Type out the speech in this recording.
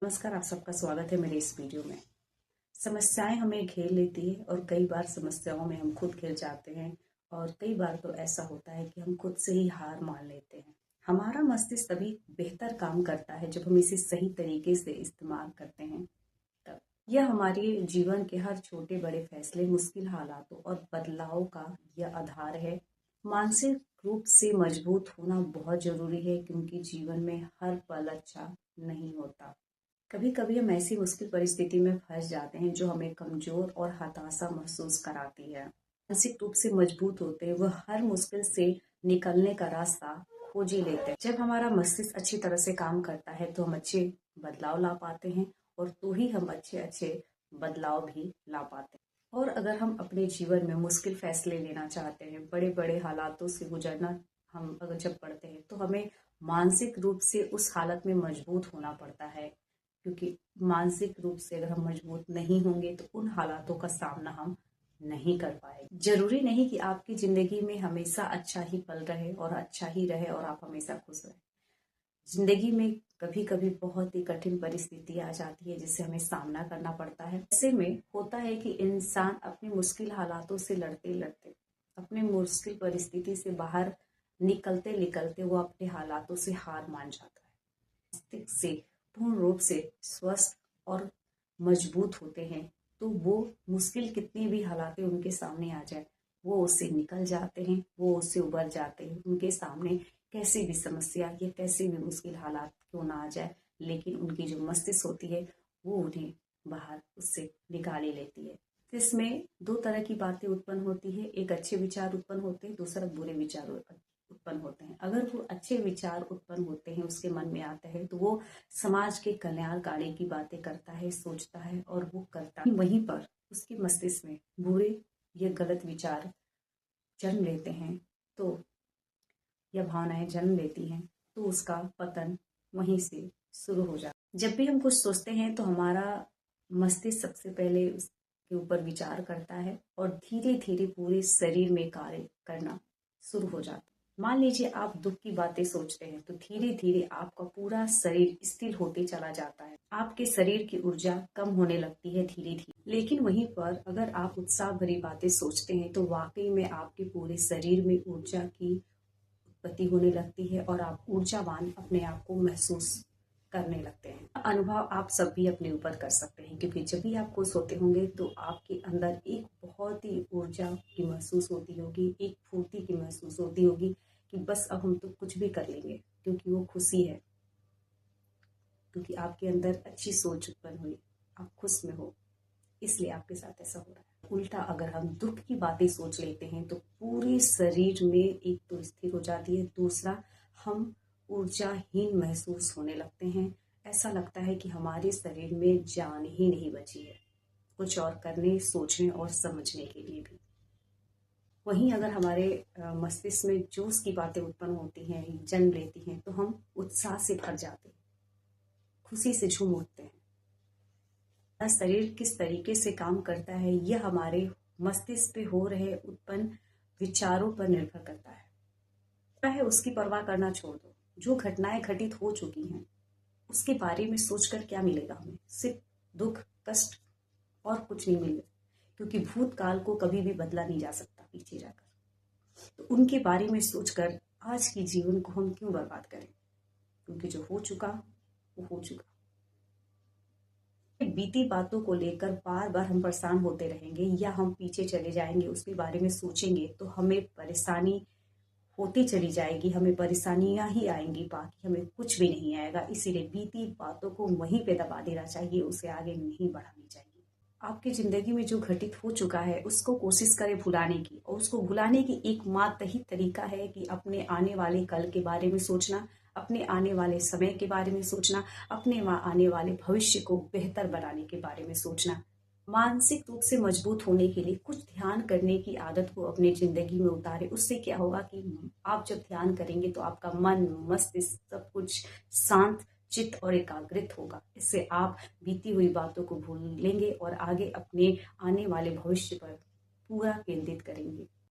नमस्कार, आप सबका स्वागत है मेरे इस वीडियो में। समस्याएं हमें घेर लेती है और कई बार समस्याओं में हम खुद घिर जाते हैं और कई बार तो ऐसा होता है कि हम खुद से ही हार मान लेते हैं। हमारा मस्तिष्क तभी बेहतर काम करता है जब हम इसे सही तरीके से इस्तेमाल करते हैं। तब यह हमारे जीवन के हर छोटे बड़े फैसले, मुश्किल हालातों और बदलाव का यह आधार है। मानसिक रूप से मजबूत होना बहुत जरूरी है क्योंकि जीवन में हर पल अच्छा नहीं होता। कभी कभी हम ऐसी मुश्किल परिस्थिति में फंस जाते हैं जो हमें कमजोर और हताशा महसूस कराती है। मानसिक रूप से मजबूत होते हैं वह हर मुश्किल से निकलने का रास्ता खोज ही लेते हैं। जब हमारा मस्तिष्क अच्छी तरह से काम करता है तो हम अच्छे बदलाव ला पाते हैं और तो ही हम अच्छे अच्छे बदलाव भी ला पाते हैं। और अगर हम अपने जीवन में मुश्किल फैसले लेना चाहते हैं, बड़े बड़े हालातों से गुजरना हम अगर जब पढ़ते हैं तो हमें मानसिक रूप से उस हालत में मजबूत होना पड़ता है, क्योंकि मानसिक रूप से अगर हम मजबूत नहीं होंगे तो उन हालातों का सामना हम नहीं कर पाएंगे। जरूरी नहीं कि आपकी जिंदगी में हमेशा अच्छा ही पल रहे और अच्छा ही रहे और आप हमेशा खुश रहे। जिंदगी में कभी कभी बहुत ही कठिन परिस्थिति आ जाती है जिससे हमें सामना करना पड़ता है। ऐसे में होता है कि इंसान अपनी मुश्किल हालातों से लड़ते लड़ते, अपने मुश्किल परिस्थिति से बाहर निकलते निकलते वो अपने हालातों से हार मान जाता है। मस्तिष्क से पूर्ण रूप से स्वस्थ और मजबूत होते हैं तो वो मुश्किल कितनी भी हालातें उनके सामने आ जाए वो उससे निकल जाते हैं, वो उससे उबर जाते हैं। उनके सामने कैसी भी समस्या या कैसी भी मुश्किल हालात क्यों ना आ जाए, लेकिन उनकी जो मस्तिष्क होती है वो उन्हें बाहर उससे निकाल ही लेती है। इसमें दो तरह की बातें उत्पन्न होती है, एक अच्छे विचार उत्पन्न होते हैं, दूसरा बुरे विचार उत्पन्न होते हैं। अगर वो अच्छे विचार उत्पन्न होते हैं, उसके मन में आता है तो वो समाज के कल्याणकारी की बातें करता है, सोचता है और वो करता है। वहीं पर उसके मस्तिष्क में बुरे या गलत विचार जन्म लेते हैं तो या भावनाएं जन्म लेती हैं तो उसका पतन वहीं से शुरू हो जाता है। जब भी हम कुछ सोचते हैं तो हमारा मस्तिष्क सबसे पहले उसके ऊपर विचार करता है और धीरे धीरे पूरे शरीर में कार्य करना शुरू हो जाता है। मान लीजिए आप दुख की बातें सोचते हैं तो धीरे धीरे आपका पूरा शरीर स्थिर होते चला जाता है, आपके शरीर की ऊर्जा कम होने लगती है धीरे धीरे। लेकिन वहीं पर अगर आप उत्साह भरी बातें सोचते हैं तो वाकई में आपके पूरे शरीर में ऊर्जा की उत्पत्ति होने लगती है और आप ऊर्जावान अपने आप को महसूस करने लगते हैं। अनुभव आप सब भी अपने ऊपर कर सकते हैं, क्योंकि जब भी आप खुश होते होंगे तो आपके अंदर एक बहुत ही ऊर्जा की महसूस होती होगी, एक फुर्ती की महसूस होती होगी कि बस अब हम तो कुछ भी कर लेंगे, क्योंकि वो खुशी है, क्योंकि आपके अंदर अच्छी सोच उत्पन्न हुई, आप खुश में हो, इसलिए आपके साथ ऐसा हो रहा है। उल्टा अगर हम दुख की बातें सोच लेते हैं तो पूरे शरीर में एक तो स्थिर हो जाती है, दूसरा हम ऊर्जाहीन महसूस होने लगते हैं। ऐसा लगता है कि हमारे शरीर में जान ही नहीं बची है कुछ और करने, सोचने और समझने के लिए भी। वहीं अगर हमारे मस्तिष्क में जोश की बातें उत्पन्न होती हैं, जन्म लेती हैं, तो हम उत्साह से भर जाते हैं, खुशी से झूम उठते हैं। शरीर किस तरीके से काम करता है यह हमारे मस्तिष्क पे हो रहे उत्पन्न विचारों पर निर्भर करता है। चाहे उसकी परवाह करना छोड़ दो, जो घटनाएं घटित हो चुकी हैं उसके बारे में सोचकर क्या मिलेगा हमें? सिर्फ दुख, कष्ट और कुछ नहीं मिलेगा, क्योंकि भूतकाल को कभी भी बदला नहीं जा सकता पीछे जाकर। तो उनके बारे में सोचकर आज के जीवन को हम क्यों बर्बाद करें, क्योंकि जो हो चुका वो हो चुका। बीती बातों को लेकर बार बार हम परेशान होते रहेंगे या हम पीछे चले जाएंगे, उसके बारे में सोचेंगे तो हमें परेशानी होती चली जाएगी, हमें परेशानियां ही आएंगी, बाकी हमें कुछ भी नहीं आएगा। इसीलिए बीती बातों को वहीं पे दबा देना चाहिए, उसे आगे नहीं बढ़ानी चाहिए। आपकी जिंदगी में जो घटित हो चुका है उसको कोशिश करें भुलाने की, और उसको भुलाने की एकमात्र ही तरीका है कि अपने आने वाले कल के बारे में सोचना, अपने आने वाले समय के बारे में सोचना, अपने आने वाले भविष्य को बेहतर बनाने के बारे में सोचना। मानसिक रूप से मजबूत होने के लिए कुछ ध्यान करने की आदत को अपनी जिंदगी में उतारे। उससे क्या होगा कि आप जब ध्यान करेंगे तो आपका मन, मस्तिष्क सब कुछ शांत चित्त और एकाग्रित होगा। इससे आप बीती हुई बातों को भूल लेंगे और आगे अपने आने वाले भविष्य पर पूरा केंद्रित करेंगे।